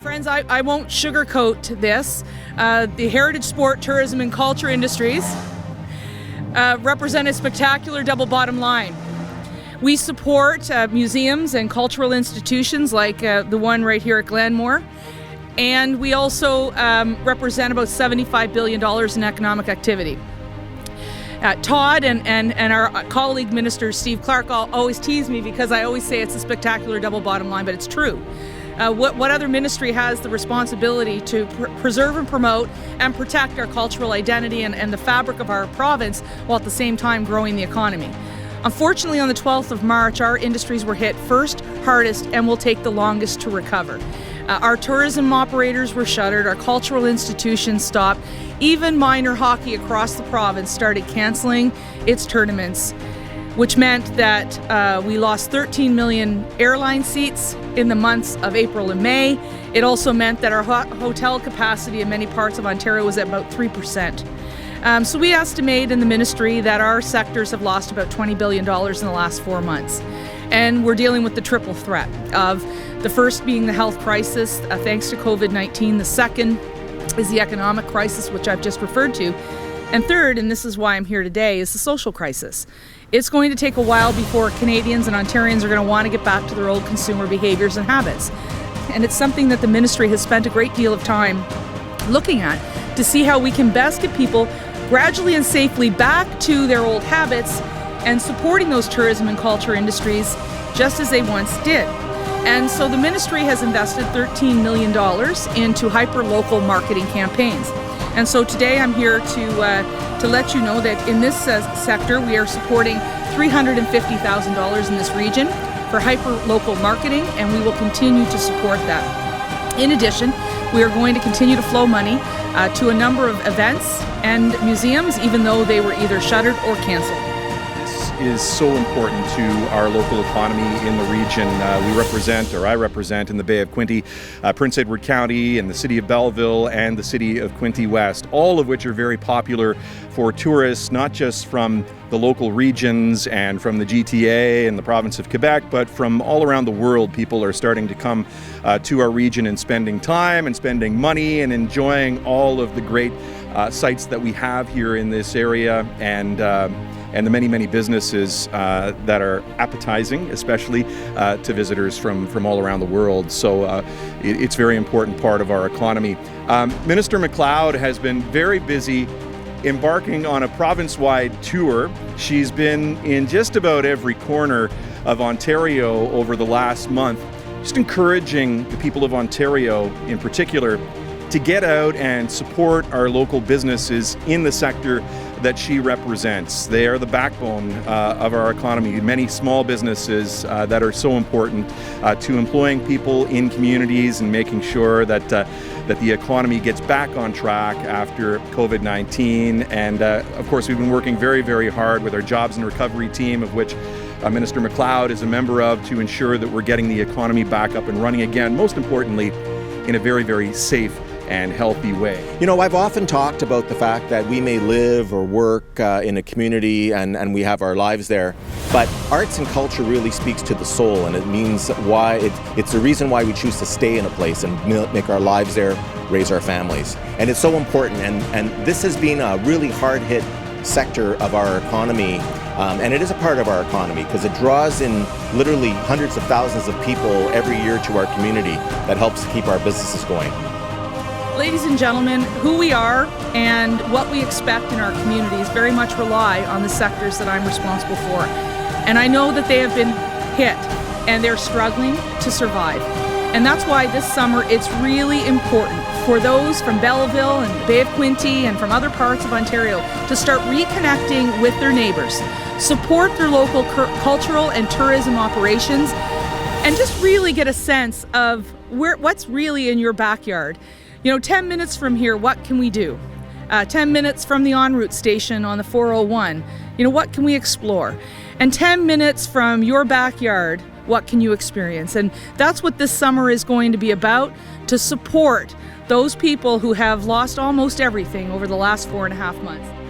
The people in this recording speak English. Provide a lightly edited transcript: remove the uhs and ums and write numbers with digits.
Friends, I won't sugarcoat this. The heritage, sport, tourism and culture industries represent a spectacular double bottom line. We support museums and cultural institutions like the one right here at Glanmore, and we also represent about $75 billion in economic activity. Todd and our colleague Minister Steve Clark always tease me because I always say it's a spectacular double bottom line, but it's true. What other ministry has the responsibility to preserve and promote and protect our cultural identity and the fabric of our province while at the same time growing the economy? Unfortunately, on the 12th of March, our industries were hit first, hardest, and will take the longest to recover. Our tourism operators were shuttered, our cultural institutions stopped, even minor hockey across the province started cancelling its tournaments, which meant that we lost 13 million airline seats in the months of April and May. It also meant that our hotel capacity in many parts of Ontario was at about 3%. So we estimate in the ministry that our sectors have lost about $20 billion in the last 4 months. And we're dealing with the triple threat of the first being the health crisis, thanks to COVID-19. The second is the economic crisis, which I've just referred to. And third, and this is why I'm here today, is the social crisis. It's going to take a while before Canadians and Ontarians are going to want to get back to their old consumer behaviours and habits. And it's something that the ministry has spent a great deal of time looking at to see how we can best get people gradually and safely back to their old habits and supporting those tourism and culture industries just as they once did. And so the ministry has invested $13 million into hyper-local marketing campaigns. And so today I'm here to let you know that in this sector we are supporting $350,000 in this region for hyper-local marketing, and we will continue to support that. In addition, we are going to continue to flow money to a number of events and museums, even though they were either shuttered or canceled. Is so important to our local economy in the region. I represent in the Bay of Quinte, Prince Edward County and the city of Belleville and the city of Quinte West, all of which are very popular for tourists, not just from the local regions and from the GTA and the province of Quebec, but from all around the world. People are starting to come to our region and spending time and spending money and enjoying all of the great sites that we have here in this area, and the many businesses that are appetizing, especially to visitors from all around the world. So it's a very important part of our economy. Minister MacLeod has been very busy embarking on a province-wide tour. She's been in just about every corner of Ontario over the last month, just encouraging the people of Ontario in particular to get out and support our local businesses in the sector that she represents. They are the backbone of our economy. Many small businesses that are so important to employing people in communities and making sure that the economy gets back on track after COVID-19. And of course, we've been working very hard with our jobs and recovery team, of which Minister MacLeod is a member of, to ensure that we're getting the economy back up and running again, most importantly, in a very safe and healthy way. You know, I've often talked about the fact that we may live or work in a community and we have our lives there, but arts and culture really speaks to the soul, and it means why it's the reason why we choose to stay in a place and make our lives there, raise our families. And it's so important, and this has been a really hard-hit sector of our economy, and it is a part of our economy because it draws in literally hundreds of thousands of people every year to our community that helps keep our businesses going. Ladies and gentlemen, who we are and what we expect in our communities very much rely on the sectors that I'm responsible for. And I know that they have been hit and they're struggling to survive. And that's why this summer it's really important for those from Belleville and the Bay of Quinte and from other parts of Ontario to start reconnecting with their neighbours, support their local cultural and tourism operations, and just really get a sense of what's really in your backyard. You know, 10 minutes from here, what can we do? 10 minutes from the en route station on the 401, you know, what can we explore? And 10 minutes from your backyard, what can you experience? And that's what this summer is going to be about, to support those people who have lost almost everything over the last 4.5 months.